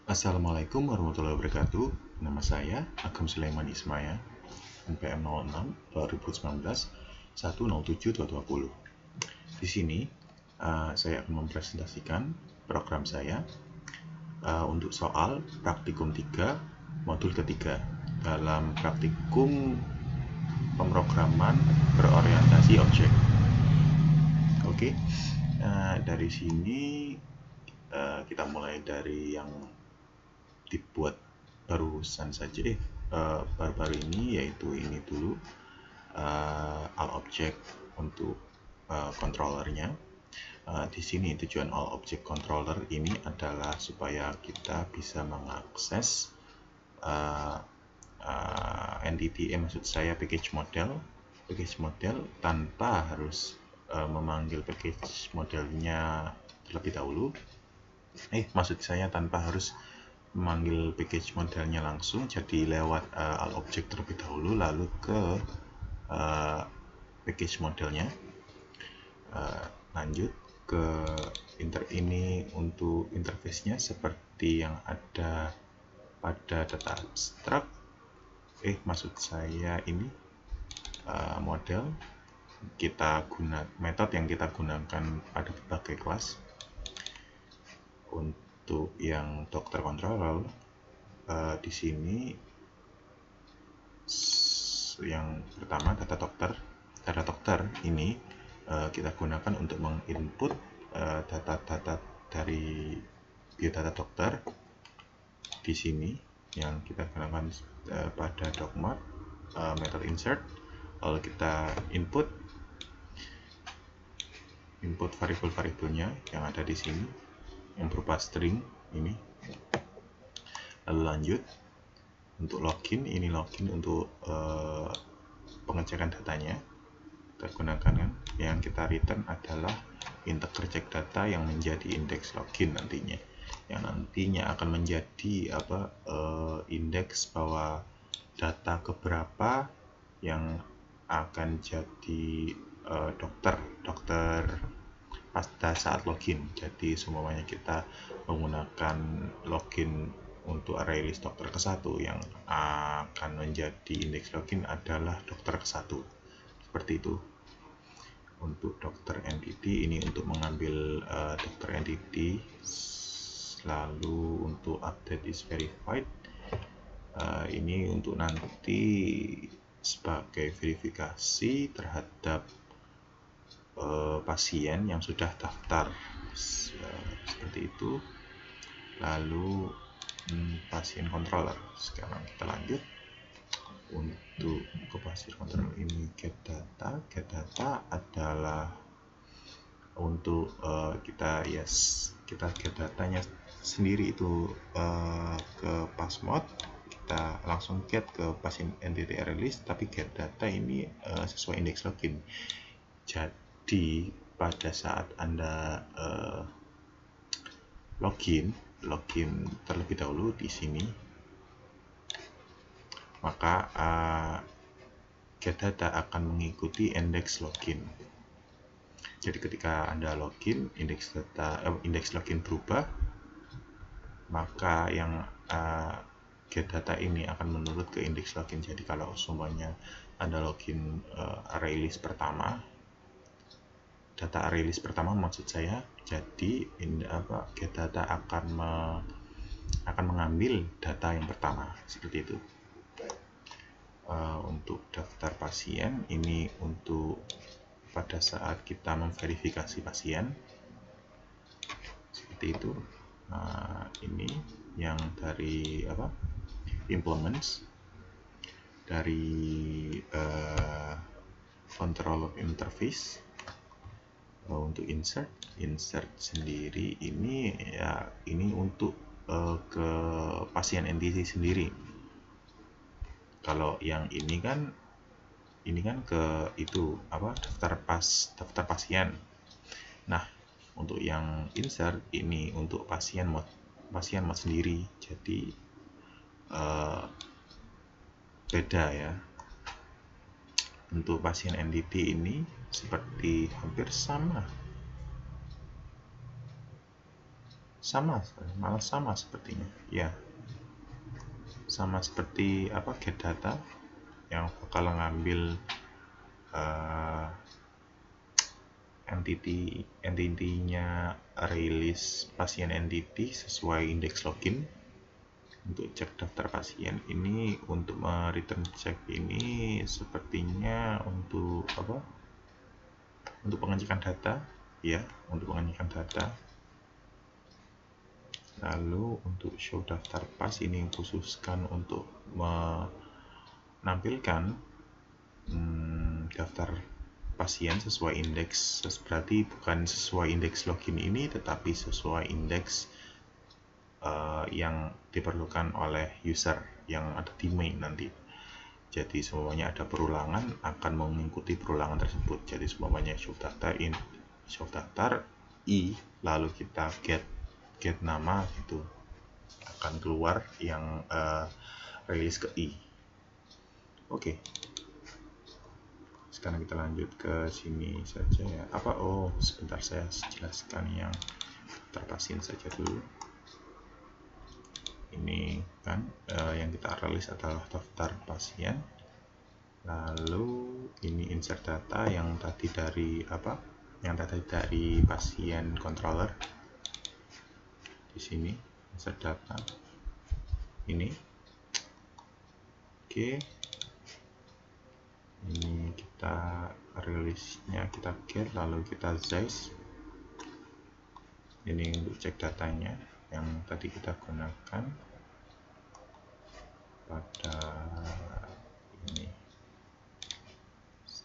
Assalamualaikum warahmatullahi wabarakatuh. Nama saya Agam Sulaiman Ismaya, NPM 06 2019 107220. Di sini saya akan mempresentasikan program saya untuk soal praktikum 3 modul ketiga dalam praktikum pemrograman berorientasi objek. Oke, dari sini kita mulai dari yang dibuat barusan saja baru-baru ini, yaitu ini dulu, all object untuk controllernya. Di sini tujuan all object controller ini adalah supaya kita bisa mengakses entity, maksud saya package model tanpa harus memanggil package modelnya terlebih dahulu. Maksud saya tanpa harus memanggil package modelnya langsung, jadi lewat all object terlebih dahulu lalu ke package modelnya. Lanjut ke ini untuk interface-nya seperti yang ada pada data abstrak. Maksud saya ini model metode yang kita gunakan pada berbagai kelas. Untuk yang dokter controller, di sini yang pertama data dokter ini kita gunakan untuk menginput data-data dari biodata dokter. Di sini yang kita gunakan pada docmod method insert, lalu kita input variabel-variabelnya yang ada di sini yang berupa string ini. Lalu lanjut untuk login, ini login untuk pengecekan datanya. Kita gunakan yang kita return adalah integer check data yang menjadi indeks login nantinya, yang nantinya akan menjadi indeks bahwa data keberapa yang akan jadi dokter pada saat login. Jadi semuanya kita menggunakan login untuk array list dokter ke-1, yang akan menjadi indeks login adalah dokter ke-1. Seperti itu. Untuk dokter entity ini untuk mengambil dokter entity. Lalu untuk update is verified, ini untuk nanti sebagai verifikasi terhadap pasien yang sudah daftar, seperti itu. Lalu pasien controller. Sekarang kita lanjut untuk ke pasien controller ini. Get data adalah untuk kita get datanya sendiri itu ke passmod. Kita langsung get ke pasien entity array list, tapi get data ini sesuai indeks login. Jadi pada saat Anda login terlebih dahulu di sini, maka get data akan mengikuti indeks login. Jadi ketika Anda login, indeks login berubah, maka yang get data ini akan menurut ke indeks login. Jadi kalau semuanya Anda login array list pertama, data array list pertama maksud saya, jadi get data akan mengambil data yang pertama, seperti itu. Untuk daftar pasien ini untuk pada saat kita memverifikasi pasien, seperti itu. Ini yang dari implements dari controller interface. Untuk insert sendiri ini untuk ke pasien entity sendiri. Kalau yang ini kan ke itu daftar pasien. Nah, untuk yang insert ini untuk pasien mod sendiri. Jadi beda ya. Untuk pasien entity ini seperti hampir sama. malah sama sepertinya. Ya, sama seperti get data yang bakal ngambil entity-nya rilis pasien entity sesuai indeks login. Untuk cek daftar pasien ini, untuk return check ini sepertinya untuk untuk pengecekan data, ya, untuk pengecekan data. Lalu untuk show daftar pas ini khususkan untuk menampilkan daftar pasien sesuai indeks, berarti bukan sesuai indeks login ini, tetapi sesuai indeks yang diperlukan oleh user yang ada di main nanti. Jadi semuanya ada perulangan akan mengikuti perulangan tersebut. Jadi semuanya show daftar i, lalu kita get nama, itu akan keluar yang rilis ke i. Oke. Sekarang kita lanjut ke sini saja ya. Sebentar, saya jelaskan yang daftar pasien saja dulu. Ini kan yang kita rilis adalah daftar pasien. Lalu ini insert data yang tadi dari dari pasien controller. Di sini insert data ini. Oke. Ini kita rilisnya, kita get, lalu kita size. Ini untuk cek datanya yang tadi kita gunakan pada ini.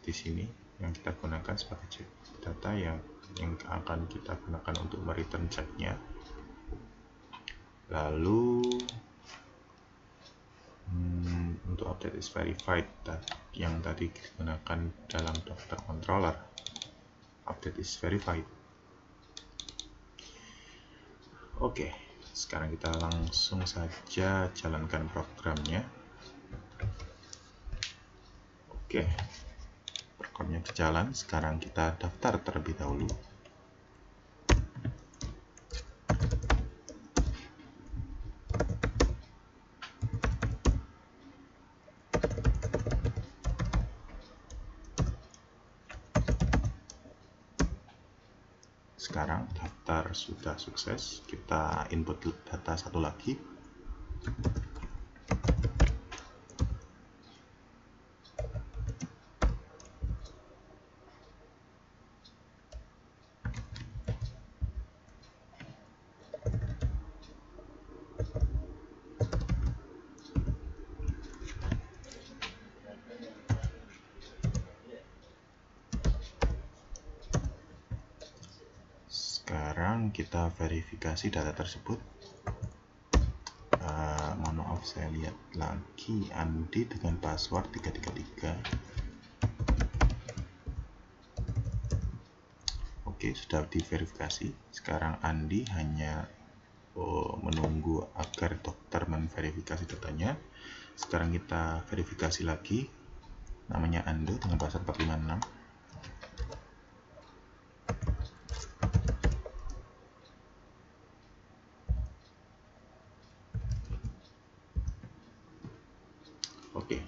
Di sini yang kita gunakan sebagai cek data yang akan kita gunakan untuk mereturn checknya. Lalu untuk update is verified yang tadi digunakan dalam dokter controller, update is verified. Oke, sekarang kita langsung saja jalankan programnya. Oke, programnya berjalan. Sekarang kita daftar terlebih dahulu. Sekarang daftar sudah sukses. Kita input data satu lagi. Sekarang kita verifikasi data tersebut. Mohon maaf, saya lihat lagi Andi dengan password 333. Oke, sudah diverifikasi. Sekarang Andi hanya menunggu agar dokter memverifikasi datanya. Sekarang kita verifikasi lagi. Namanya Ando dengan password 456. Oke,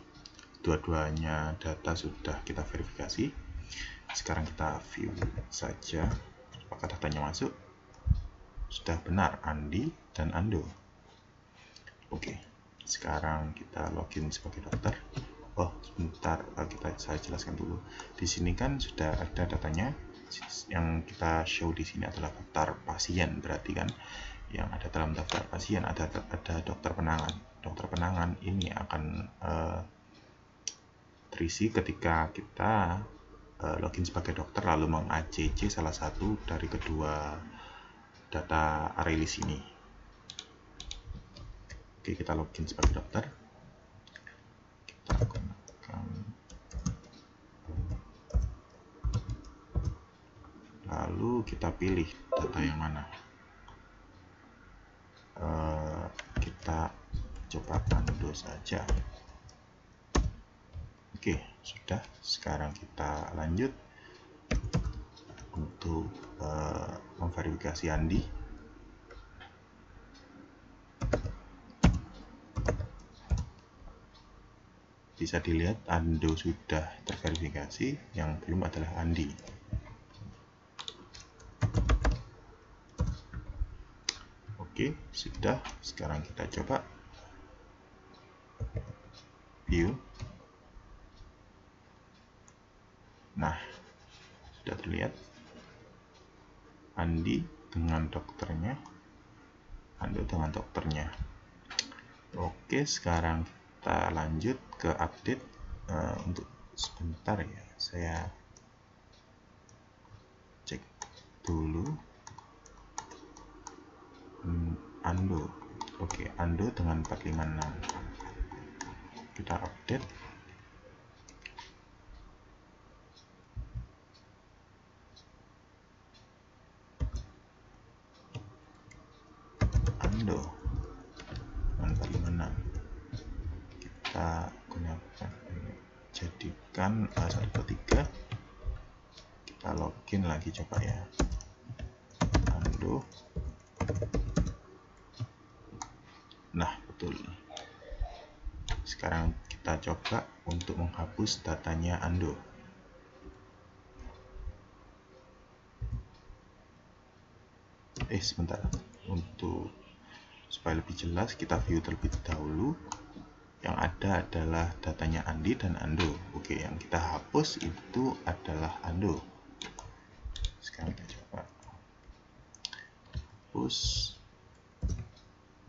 dua-duanya data sudah kita verifikasi. Sekarang kita view saja apakah datanya masuk. Sudah benar, Andi dan Ando. Oke, sekarang kita login sebagai dokter. Sebentar, saya jelaskan dulu. Di sini kan sudah ada datanya. Yang kita show di sini adalah daftar pasien, berarti kan yang ada dalam daftar pasien ada dokter penangan. Dokter penangan ini akan terisi ketika kita login sebagai dokter lalu meng-ACC salah satu dari kedua data rilis ini. Oke, kita login sebagai dokter. Kita gunakan, lalu kita pilih data yang mana. Kita coba Ando saja. Oke, sudah. Sekarang kita lanjut untuk memverifikasi Andi. bisa dilihat Ando sudah terverifikasi, yang belum adalah Andi. Oke, sudah. Sekarang kita coba view. Nah, sudah terlihat Andi dengan dokternya, Ando dengan dokternya. Oke, sekarang kita lanjut ke update. Untuk sebentar ya, saya cek dulu. Ando. Oke, Ando dengan 456. Kita update. Ando dengan 456. Kita gunakan jadikan 123. Kita login lagi coba ya. Ando. Nah, betul. Sekarang kita coba untuk menghapus datanya Ando. Sebentar. Untuk supaya lebih jelas, kita view terlebih dahulu. Yang ada adalah datanya Andi dan Ando. Oke, yang kita hapus itu adalah Ando. Sekarang kita coba hapus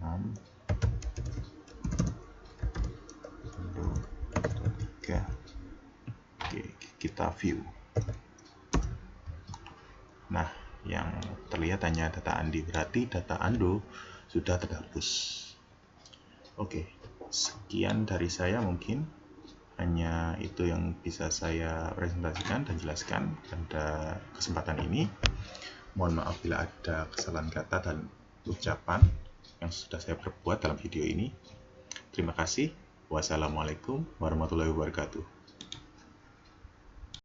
6 Ando 3. Oke, kita view. Nah, yang terlihat hanya data Andi, berarti data Ando sudah terhapus. Oke, sekian dari saya, mungkin hanya itu yang bisa saya presentasikan dan jelaskan pada kesempatan ini. Mohon maaf bila ada kesalahan kata dan ucapan yang sudah saya perbuat dalam video ini. Terima kasih. Wassalamualaikum warahmatullahi wabarakatuh.